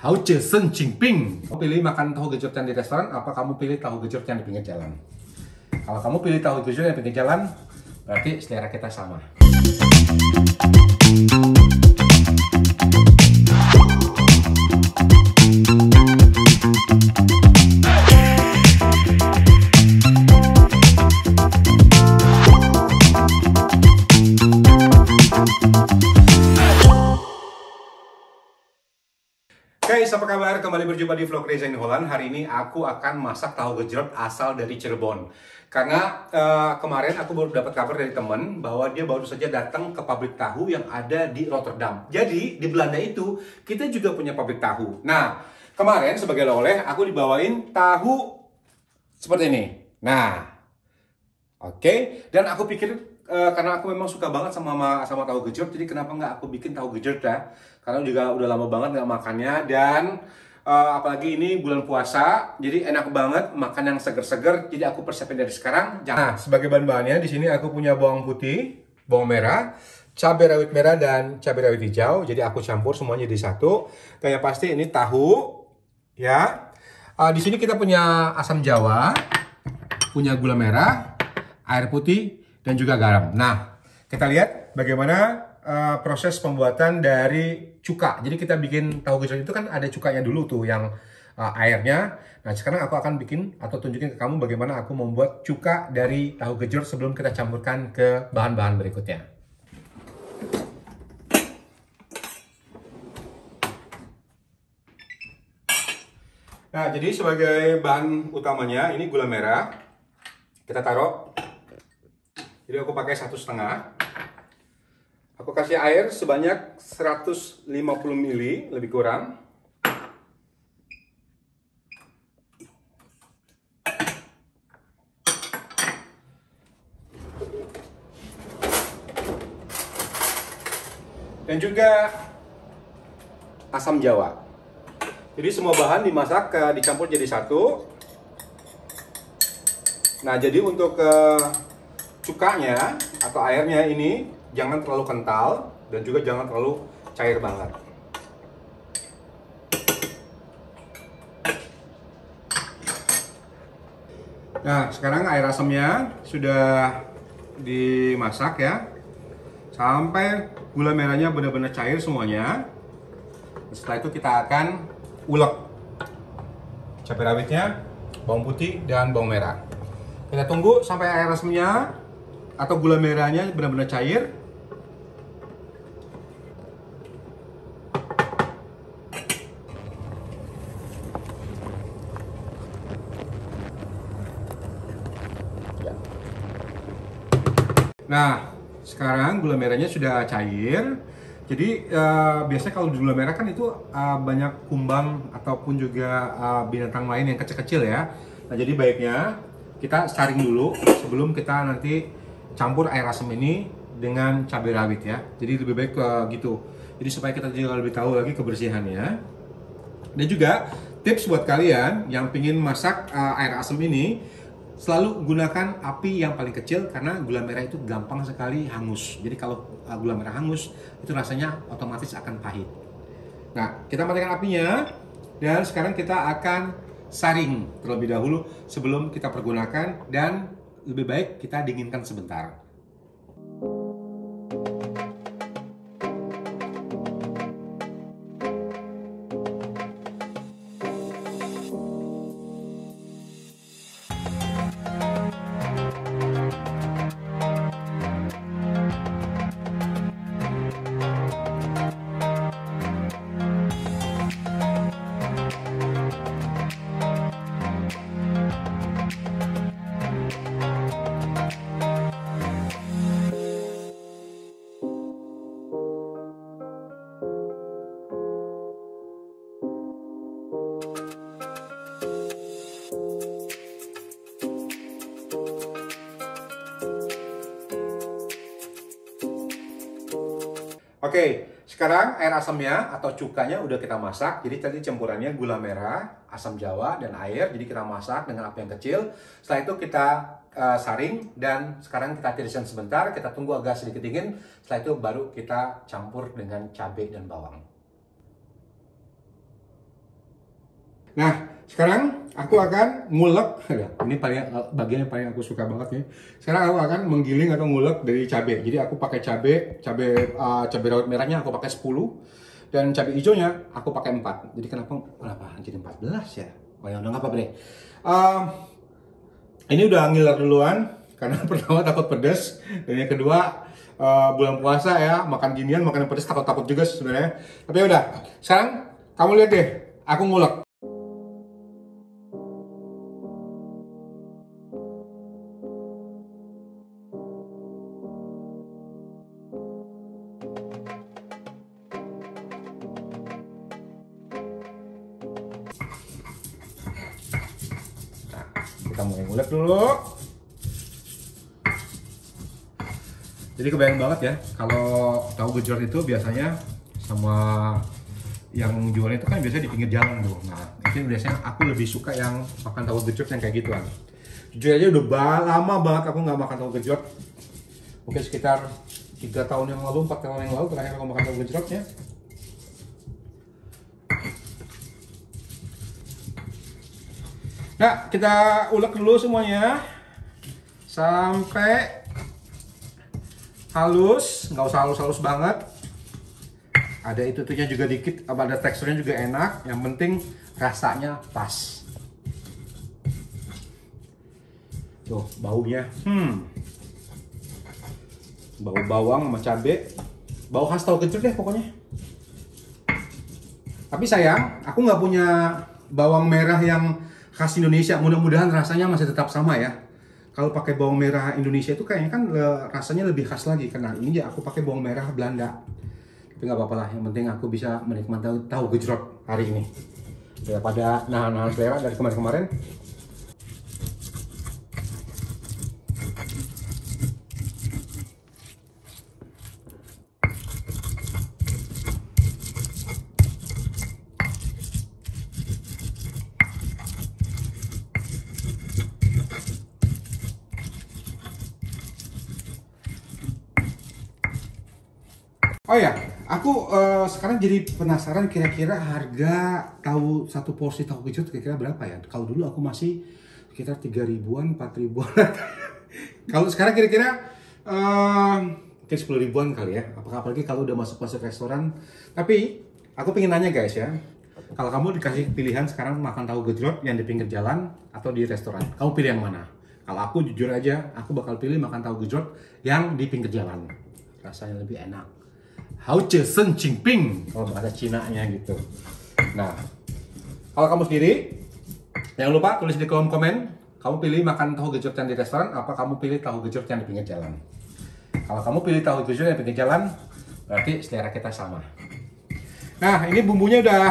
Hauce Sen Ping. Kamu pilih makan tahu gejrot yang di restoran, apa kamu pilih tahu gejrot yang di pinggir jalan? Kalau kamu pilih tahu gejrot yang di pinggir jalan, berarti selera kita sama. Guys, apa kabar? Kembali berjumpa di vlog Reza in Holland. Hari ini aku akan masak tahu gejrot asal dari Cirebon. Karena kemarin aku baru dapat kabar dari temen bahwa dia baru saja datang ke pabrik tahu yang ada di Rotterdam. Jadi di Belanda itu kita juga punya pabrik tahu. Nah, kemarin sebagai oleh-oleh aku dibawain tahu seperti ini. Nah, oke. Dan aku pikir karena aku memang suka banget sama tahu gejrot, jadi kenapa nggak aku bikin tahu gejrot ya? Karena juga udah lama banget nggak makannya, dan apalagi ini bulan puasa, jadi enak banget makan yang seger-seger. Jadi aku persiapin dari sekarang. Nah, sebagai bahan-bahannya di sini aku punya bawang putih, bawang merah, cabai rawit merah dan cabai rawit hijau. Jadi aku campur semuanya jadi satu. Dan yang pasti ini tahu, ya. Di sini kita punya asam jawa, punya gula merah, air putih, dan juga garam. Nah, kita lihat bagaimana proses pembuatan dari cuka. Jadi kita bikin tahu gejrot itu kan ada cukanya dulu tuh yang airnya. Nah, sekarang aku akan bikin atau tunjukin ke kamu bagaimana aku membuat cuka dari tahu gejrot sebelum kita campurkan ke bahan-bahan berikutnya. Nah, jadi sebagai bahan utamanya ini gula merah. Kita taruh. Jadi aku pakai 1,5. Aku kasih air sebanyak 150 ml, lebih kurang. Dan juga asam jawa. Jadi semua bahan dimasak, dicampur jadi satu. Nah, jadi untuk cukanya atau airnya ini jangan terlalu kental dan juga jangan terlalu cair banget. Nah, sekarang air asamnya sudah dimasak ya, sampai gula merahnya benar-benar cair semuanya. Setelah itu kita akan ulek cabai rawitnya, bawang putih, dan bawang merah. Kita tunggu sampai air asamnya atau gula merahnya benar-benar cair. Nah, sekarang gula merahnya sudah cair. Jadi biasanya kalau di gula merah kan itu banyak kumbang ataupun juga binatang lain yang kecil-kecil ya. Nah, jadi baiknya kita saring dulu sebelum kita nanti campur air asam ini dengan cabai rawit ya. Jadi lebih baik gitu. Jadi supaya kita juga lebih tahu lagi kebersihannya. Dan juga tips buat kalian yang ingin masak air asam ini, selalu gunakan api yang paling kecil karena gula merah itu gampang sekali hangus. Jadi kalau gula merah hangus itu rasanya otomatis akan pahit. Nah, kita matikan apinya dan sekarang kita akan saring terlebih dahulu sebelum kita pergunakan, dan lebih baik kita dinginkan sebentar. Oke, sekarang air asamnya atau cukanya udah kita masak. Jadi tadi campurannya gula merah, asam jawa, dan air. Jadi kita masak dengan api yang kecil. Setelah itu kita saring, dan sekarang kita tiriskan sebentar. Kita tunggu agak sedikit dingin. Setelah itu baru kita campur dengan cabai dan bawang. Nah, sekarang aku akan ngulek. Ini bagian yang paling aku suka banget nih. Sekarang aku akan menggiling atau ngulek dari cabai. Jadi aku pakai cabai rawit merahnya aku pakai 10 dan cabai hijaunya aku pakai 4. Jadi kenapa jadi 14 ya? Oh ya udah nggak apa-apa deh. Ini udah ngiler duluan karena pertama takut pedas dan yang kedua bulan puasa ya, makan ginian, makan yang pedas takut juga sebenarnya. Tapi ya udah, sekarang kamu lihat deh, aku ngulek. Kita mulai ngulek dulu. Jadi kebayang banget ya, kalau tahu gejrot itu biasanya sama yang jualnya itu kan biasanya di pinggir jalan tuh. Nah, itu biasanya aku lebih suka yang makan tahu gejrot yang kayak gituan. Jujur aja udah lama banget aku nggak makan tahu gejrot. Mungkin sekitar 3 tahun yang lalu, 4 tahun yang lalu terakhir aku makan tahu gejrotnya. Nah, kita ulek dulu semuanya sampai halus, nggak usah halus-halus banget. Ada itu-itunya juga dikit, ada teksturnya juga enak. Yang penting rasanya pas. Tuh, baunya. Bau bawang sama cabai. Bau khas tahu gejrot deh pokoknya. Tapi sayang, aku nggak punya bawang merah yang khas Indonesia. Mudah-mudahan rasanya masih tetap sama ya. Kalau pakai bawang merah Indonesia itu kayaknya kan rasanya lebih khas lagi. Karena ini ya aku pakai bawang merah Belanda. Tapi nggak apa-apa lah, yang penting aku bisa menikmati tahu gejrot hari ini. Daripada nahan-nahan selera dari kemarin-kemarin. Oh ya, aku sekarang jadi penasaran kira-kira harga satu porsi tahu gejrot kira-kira berapa ya? Kalau dulu aku masih sekitar 3 ribuan, 4 ribuan. Kalau sekarang kira-kira mungkin 10 ribuan kali ya. Apalagi kalau udah masuk restoran. Tapi aku pengen nanya guys ya. Kalau kamu dikasih pilihan sekarang makan tahu gejrot yang di pinggir jalan atau di restoran, kamu pilih yang mana? Kalau aku jujur aja, aku bakal pilih makan tahu gejrot yang di pinggir jalan. Rasanya lebih enak. Hao ce sen qing ping kalau bahasa Cina-nya gitu. Nah, kalau kamu sendiri, jangan lupa tulis di kolom komen, kamu pilih makan tahu gejrot yang di restoran, apa kamu pilih tahu gejrot yang di pinggir jalan? Kalau kamu pilih tahu gejrot yang di pinggir jalan, berarti selera kita sama. Nah, ini bumbunya udah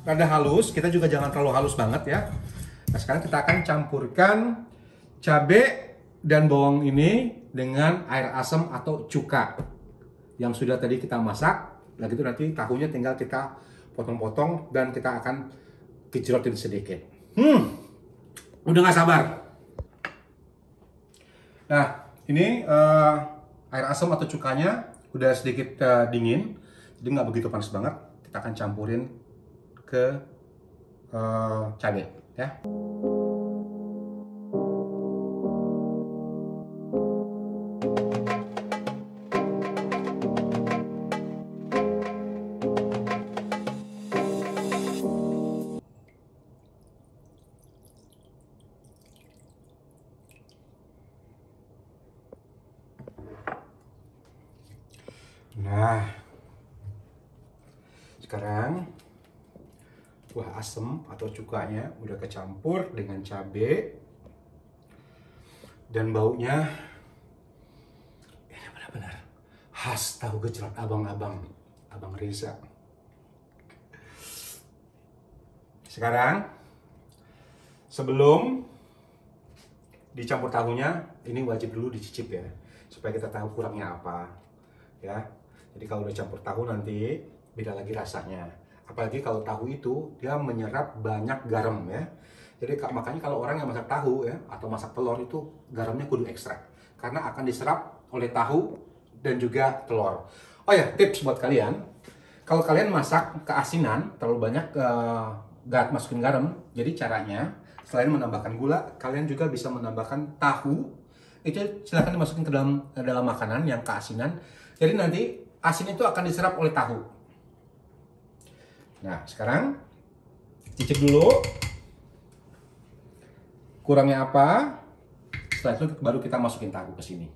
rada halus, kita juga jangan terlalu halus banget ya. Nah, sekarang kita akan campurkan cabai dan bawang ini dengan air asam atau cuka yang sudah tadi kita masak. Lagi itu nanti tahunya tinggal kita potong-potong dan kita akan gejrotin sedikit. Udah nggak sabar. Nah, ini air asam atau cukanya udah sedikit dingin, jadi nggak begitu panas banget. Kita akan campurin ke cabai, ya. Nah, sekarang kuah asem atau cukanya udah kecampur dengan cabai dan baunya ini benar-benar khas tahu gejrot abang Reza. Sekarang sebelum dicampur tahunya, ini wajib dulu dicicip ya, supaya kita tahu kurangnya apa ya. Jadi kalau udah campur tahu nanti beda lagi rasanya. Apalagi kalau tahu itu dia menyerap banyak garam ya. Jadi makanya kalau orang yang masak tahu ya atau masak telur itu garamnya kudu ekstra karena akan diserap oleh tahu dan juga telur. Oh ya, tips buat kalian. Kalau kalian masak keasinan terlalu banyak nggak masukin garam. Jadi caranya selain menambahkan gula, kalian juga bisa menambahkan tahu. Itu silahkan dimasukin ke dalam makanan yang keasinan. Jadi nanti asin itu akan diserap oleh tahu. Nah, sekarang cicip dulu. Kurangnya apa? Setelah itu baru kita masukin tahu ke sini.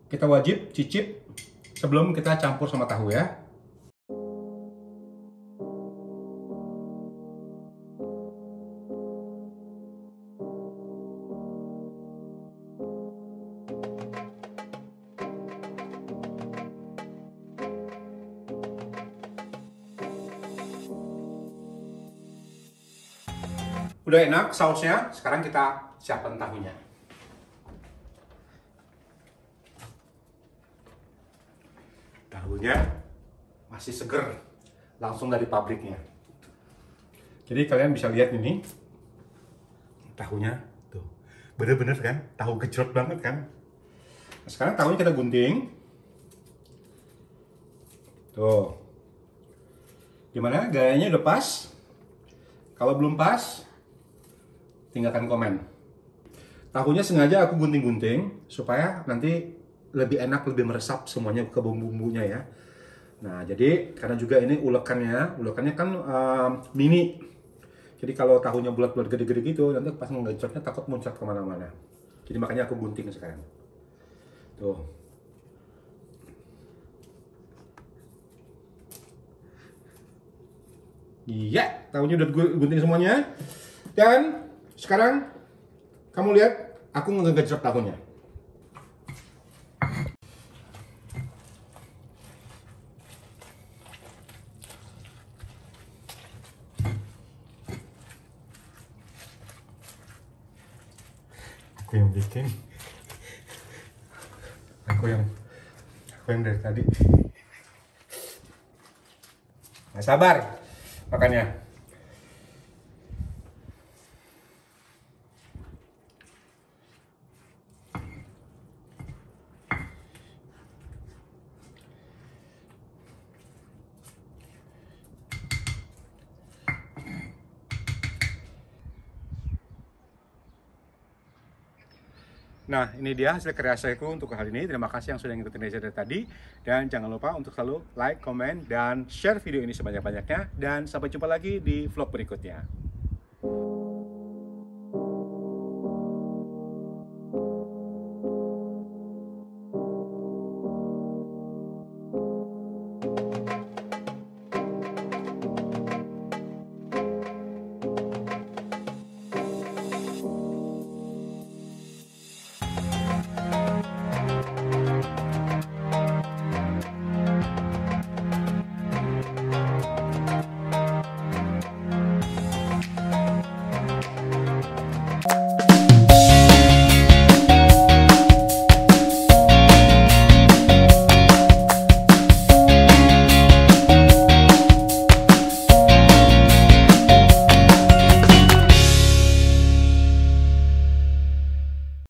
Kita wajib cicip sebelum kita campur sama tahu ya. Udah enak sausnya, sekarang kita siapkan tahunya. Tahunya masih seger, langsung dari pabriknya. Jadi kalian bisa lihat ini, tahunya tuh, bener-bener kan, tahu gejrot banget kan. Nah, sekarang tahunya kita gunting. Tuh, gimana? Gayanya udah pas? Kalau belum pas, tinggalkan komen. Tahunya sengaja aku gunting-gunting supaya nanti lebih enak, lebih meresap semuanya ke bumbu-bumbunya ya. Nah, jadi karena juga ini ulekannya kan mini. Jadi kalau tahunya bulat-bulat gede-gede gitu, nanti pas ngegecotnya takut muncrat kemana-mana. Jadi makanya aku gunting sekarang. Tuh. Iya, tahunya udah gunting semuanya. Dan sekarang kamu lihat aku ngegejrot tahunya. Aku yang bikin. Aku yang dari tadi. Nggak sabar makannya. Nah, ini dia hasil kreasiku untuk hari ini. Terima kasih yang sudah ngikutin Reza dari tadi. Dan jangan lupa untuk selalu like, komen, dan share video ini sebanyak-banyaknya. Dan sampai jumpa lagi di vlog berikutnya.